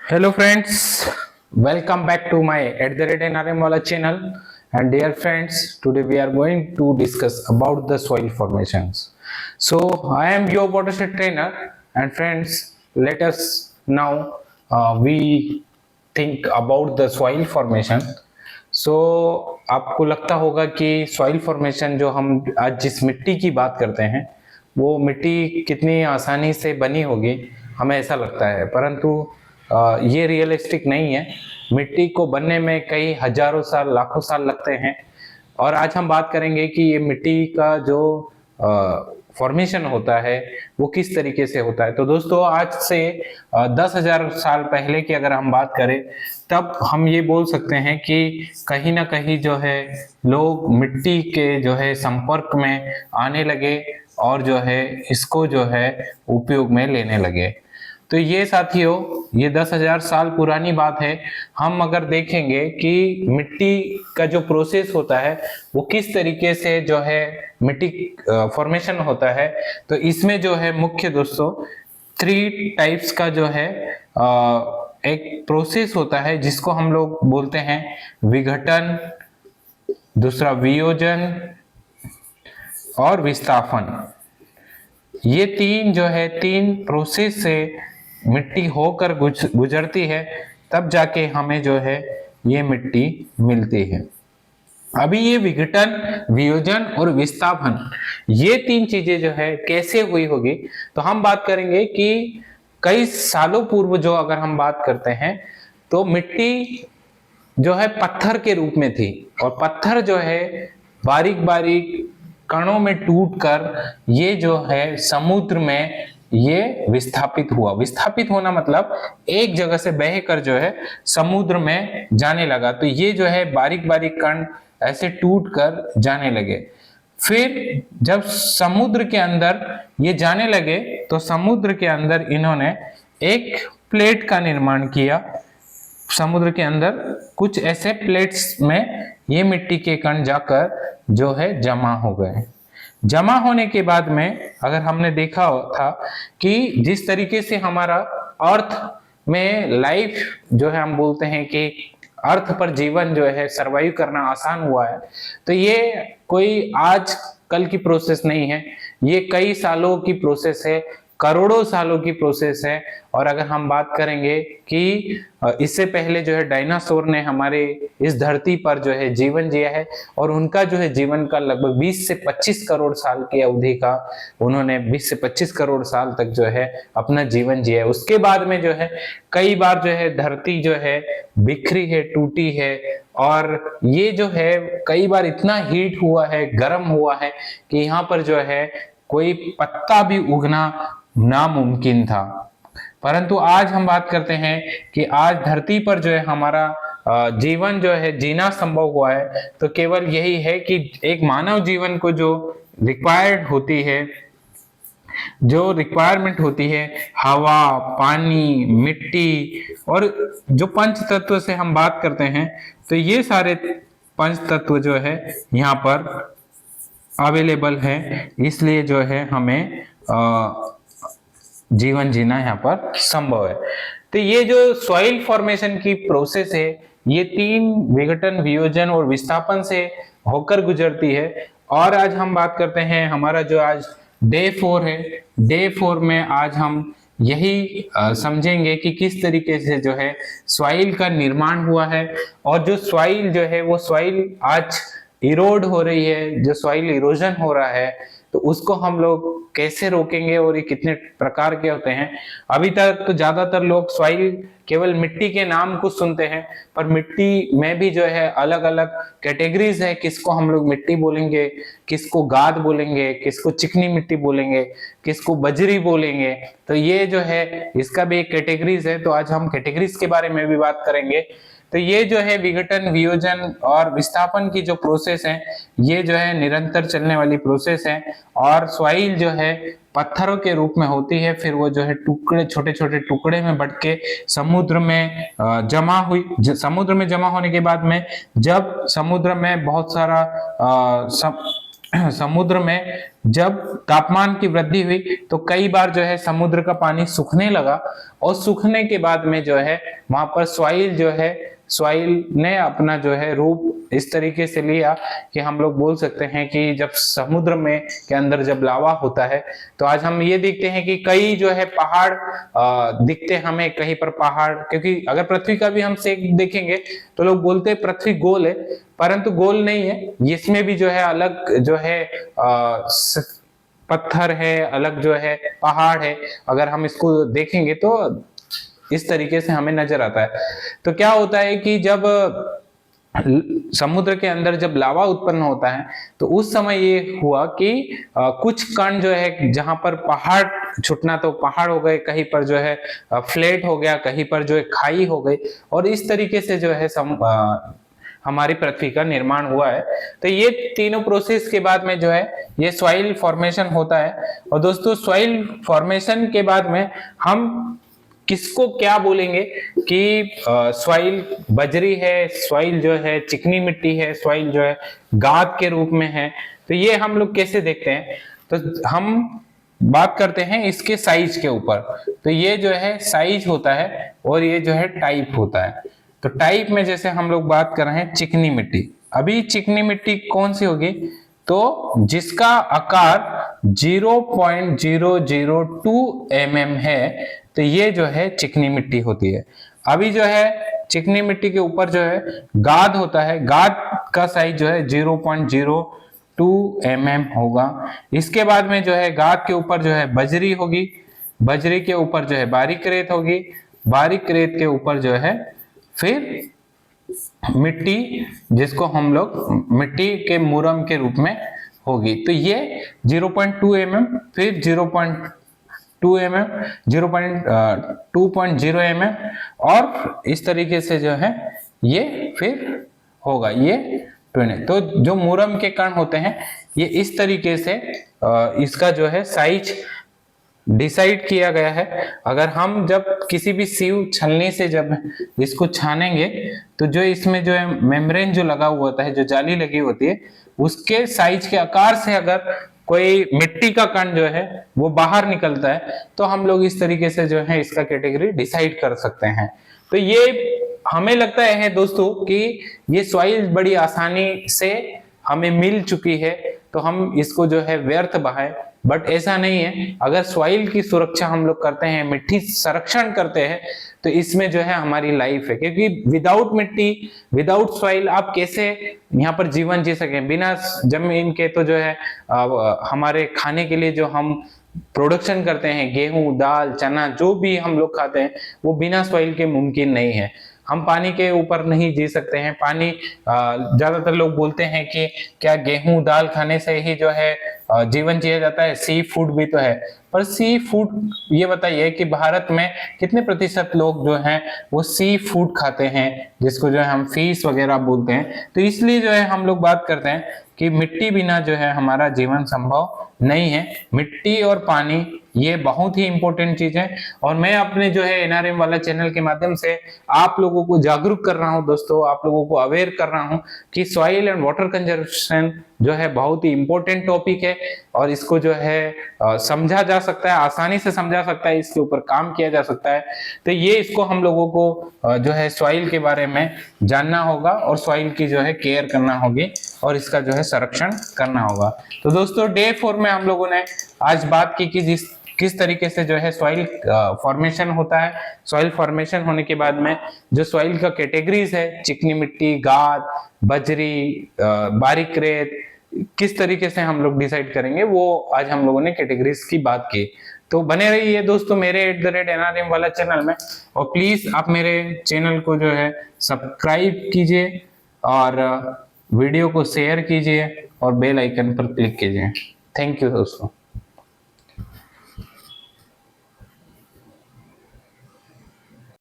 Hello friends, welcome back to my @NRM Wala channel. And dear friends, today we are going to discuss about the soil formations. So I am your watershed trainer, and friends, let us now we think about the soil formation. So आपको लगता होगा कि soil formation जो हम आज जिस मिट्टी की बात करते हैं वो मिट्टी कितनी आसानी से बनी होगी, हमें ऐसा लगता है, परंतु ये रियलिस्टिक नहीं है। मिट्टी को बनने में कई हजारों साल लाखों साल लगते हैं। और आज हम बात करेंगे कि ये मिट्टी का जो फॉर्मेशन होता है वो किस तरीके से होता है। तो दोस्तों, आज से 10,000 साल पहले की अगर हम बात करें तब हम ये बोल सकते हैं कि कहीं ना कहीं जो है लोग मिट्टी के जो है संपर्क में आने लगे और जो है इसको जो है उपयोग में लेने लगे। तो ये साथियों, ये 10,000 साल पुरानी बात है। हम अगर देखेंगे कि मिट्टी का जो प्रोसेस होता है वो किस तरीके से जो है मिट्टी फॉर्मेशन होता है, तो इसमें जो है मुख्य दोस्तों 3 टाइप्स का जो है एक प्रोसेस होता है जिसको हम लोग बोलते हैं विघटन, दूसरा वियोजन और विस्थापन। ये तीन प्रोसेस से मिट्टी होकर गुजरती है, तब जाके हमें जो है ये मिट्टी मिलती है। अभी ये विघटन, वियोजन और विस्थापन, ये 3 चीजें जो है कैसे हुई होगी, तो हम बात करेंगे कि कई सालों पूर्व जो अगर हम बात करते हैं तो मिट्टी जो है पत्थर के रूप में थी, और पत्थर जो है बारीक बारीक कणों में टूटकर ये जो है समुद्र में ये विस्थापित हुआ। विस्थापित होना मतलब एक जगह से बहकर जो है समुद्र में जाने लगा। तो ये जो है बारीक बारीक कण ऐसे टूटकर जाने लगे। फिर जब समुद्र के अंदर ये जाने लगे तो समुद्र के अंदर इन्होंने एक प्लेट का निर्माण किया। समुद्र के अंदर कुछ ऐसे प्लेट्स में ये मिट्टी के कण जाकर जो है जमा हो गए। जमा होने के बाद में अगर हमने देखा था कि जिस तरीके से हमारा अर्थ में लाइफ जो है, हम बोलते हैं कि अर्थ पर जीवन जो है सरवाइव करना आसान हुआ है, तो ये कोई आज कल की प्रोसेस नहीं है, ये कई सालों की प्रोसेस है, करोड़ों सालों की प्रोसेस है। और अगर हम बात करेंगे कि इससे पहले जो है डायनासोर ने हमारे इस धरती पर जो है जीवन जिया है, और उनका जो है जीवन का लगभग 20 से 25 करोड़ साल की अवधि का उन्होंने 20 से 25 करोड़ साल तक जो है अपना जीवन जिया है। उसके बाद में जो है कई बार जो है धरती जो है बिखरी है, टूटी है, और ये जो है कई बार इतना हीट हुआ है, गर्म हुआ है कि यहाँ पर जो है कोई पत्ता भी उगना नामुमकिन था। परंतु आज हम बात करते हैं कि आज धरती पर जो है हमारा जीवन जो है जीना संभव हुआ है, तो केवल यही है कि एक मानव जीवन को जो रिक्वायर्ड होती है, जो रिक्वायरमेंट होती है, हवा, पानी, मिट्टी और जो पंच तत्व से हम बात करते हैं, तो ये सारे पंच तत्व जो है यहाँ पर अवेलेबल है। इसलिए जो है हमें जीवन जीना यहाँ पर संभव है। तो ये जो सॉइल फॉर्मेशन की प्रोसेस है, ये 3 विघटन, वियोजन और विस्थापन से होकर गुजरती है। और आज हम बात करते हैं, हमारा जो आज डे 4 है, डे 4 में आज हम यही समझेंगे कि किस तरीके से जो है सॉइल का निर्माण हुआ है, और जो सॉइल जो है वो सॉइल आज इरोड हो रही है, जो सॉइल इरोजन हो रहा है, तो उसको हम लोग कैसे रोकेंगे और ये कितने प्रकार के होते हैं। अभी तक तो ज्यादातर लोग सॉइल केवल मिट्टी के नाम को सुनते हैं, पर मिट्टी में भी जो है अलग अलग कैटेगरीज है। किसको हम लोग मिट्टी बोलेंगे, किसको गाद बोलेंगे, किसको चिकनी मिट्टी बोलेंगे, किसको बजरी बोलेंगे, तो ये जो है इसका भी एक कैटेगरीज है। तो आज हम कैटेगरीज के बारे में भी बात करेंगे। तो ये जो है विघटन, वियोजन और विस्थापन की जो प्रोसेस है, ये जो है निरंतर चलने वाली प्रोसेस है। और सॉइल जो है पत्थरों के रूप में होती है, फिर वो जो है टुकड़े, छोटे छोटे टुकड़े में बट के समुद्र में जमा हुई। समुद्र में जमा होने के बाद में जब समुद्र में बहुत सारा समुद्र में जब तापमान की वृद्धि हुई तो कई बार जो है समुद्र का पानी सूखने लगा, और सूखने के बाद में जो है वहां पर सॉइल ने अपना जो है रूप इस तरीके से लिया कि हम लोग बोल सकते हैं कि जब समुद्र में के अंदर जब लावा होता है तो आज हम ये देखते हैं कि कई जो है पहाड़ दिखते हमें, कहीं पर पहाड़, क्योंकि अगर पृथ्वी का भी हम सेक देखेंगे तो लोग बोलते हैं पृथ्वी गोल है, परंतु गोल नहीं है, इसमें भी जो है अलग जो है पत्थर है, अलग जो है पहाड़ है। अगर हम इसको देखेंगे तो इस तरीके से हमें नजर आता है। तो क्या होता है कि जब समुद्र के अंदर जब लावा उत्पन्न होता है तो उस समय ये हुआ कि कुछ कण जो है, जहां पर पहाड़ छूटना तो पहाड़ हो गए, कहीं पर जो है फ्लैट हो गया, कहीं पर जो है खाई हो गई, और इस तरीके से जो है हमारी पृथ्वी का निर्माण हुआ है। तो ये तीनों प्रोसेस के बाद में जो है ये सॉइल फॉर्मेशन होता है। और दोस्तों सॉइल फॉर्मेशन के बाद में हम किसको क्या बोलेंगे कि सॉइल बजरी है, सॉइल जो है चिकनी मिट्टी है, सॉइल जो है गाद के रूप में है, तो ये हम लोग कैसे देखते हैं? तो हम बात करते हैं इसके साइज के ऊपर। तो ये जो है साइज होता है और ये जो है टाइप होता है। तो टाइप में जैसे हम लोग बात कर रहे हैं चिकनी मिट्टी, अभी चिकनी मिट्टी कौन सी होगी? तो जिसका आकार 0.002 mm है, तो ये जो है चिकनी मिट्टी होती है। अभी जो है चिकनी मिट्टी के ऊपर जो है गाद होता है, गाद का साइज जो है 0.02 mm होगा। इसके बाद में जो है गाद के ऊपर जो है बजरी होगी, बजरी के ऊपर जो है बारीक रेत होगी, बारीक रेत के ऊपर जो है फिर मिट्टी, जिसको हम लोग मिट्टी के मुरम के रूप में होगी। तो ये 0.2 mm, फिर 0.2 mm, 0.2.0 mm, और इस तरीके से जो है ये फिर होगा ये 20। तो जो मुरम के कण होते हैं ये इस तरीके से इसका जो है साइज डिसाइड किया गया है। अगर हम जब किसी भी सीव छलनी से जब इसको छानेंगे तो जो इसमें जो है मेम्ब्रेन जो लगा हुआ होता है, जो जाली लगी होती है, उसके साइज के आकार से अगर कोई मिट्टी का कण जो है वो बाहर निकलता है तो हम लोग इस तरीके से जो है इसका कैटेगरी डिसाइड कर सकते हैं। तो ये हमें लगता है दोस्तों कि ये सॉइल बड़ी आसानी से हमें मिल चुकी है तो हम इसको जो है व्यर्थ बहाएं, बट ऐसा नहीं है। अगर सॉइल की सुरक्षा हम लोग करते हैं, मिट्टी संरक्षण करते हैं, तो इसमें जो है हमारी लाइफ है, क्योंकि विदाउट मिट्टी, विदाउट सॉइल आप कैसे यहाँ पर जीवन जी सकें? बिना जमीन के तो जो है हमारे खाने के लिए जो हम प्रोडक्शन करते हैं, गेहूं, दाल, चना, जो भी हम लोग खाते हैं वो बिना सॉइल के मुमकिन नहीं है। हम पानी के ऊपर नहीं जी सकते हैं। पानी, ज्यादातर लोग बोलते हैं कि क्या गेहूं दाल खाने से ही जो है जीवन जिया जाता है? सी फूड भी तो है, पर सी फूड, ये बताइए कि भारत में कितने प्रतिशत लोग जो हैं वो सी फूड खाते हैं, जिसको जो है हम फिश वगैरह बोलते हैं। तो इसलिए जो है हम लोग बात करते हैं कि मिट्टी बिना जो है हमारा जीवन संभव नहीं है। मिट्टी और पानी ये बहुत ही इंपॉर्टेंट चीज है, और मैं अपने जो है एनआरएम वाला चैनल के माध्यम से आप लोगों को जागरूक कर रहा हूं दोस्तों, आप लोगों को अवेयर कर रहा हूं कि सॉइल एंड वाटर कंजर्वेशन जो है बहुत ही इंपॉर्टेंट टॉपिक है, और इसको जो है समझा जा सकता है, आसानी से समझा सकता है, इसके ऊपर काम किया जा सकता है। तो ये इसको हम लोगों को जो है सॉइल के बारे में जानना होगा और सॉइल की जो है केयर करना होगी और इसका जो है संरक्षण करना होगा। तो दोस्तों डे 4 में हम लोगों ने आज बात की कि किस तरीके से जो है सॉइल फॉर्मेशन होता है। सॉइल फॉर्मेशन होने के बाद में जो सॉइल का कैटेगरीज है, चिकनी मिट्टी, गाद, बजरी, बारीक रेत, किस तरीके से हम लोग डिसाइड करेंगे, वो आज हम लोगों ने कैटेगरीज की बात की। तो बने रहिए दोस्तों मेरे @NRM वाला चैनल में, और प्लीज आप मेरे चैनल को जो है सब्सक्राइब कीजिए और वीडियो को शेयर कीजिए और बेल आइकन पर क्लिक कीजिए। थैंक यू दोस्तों।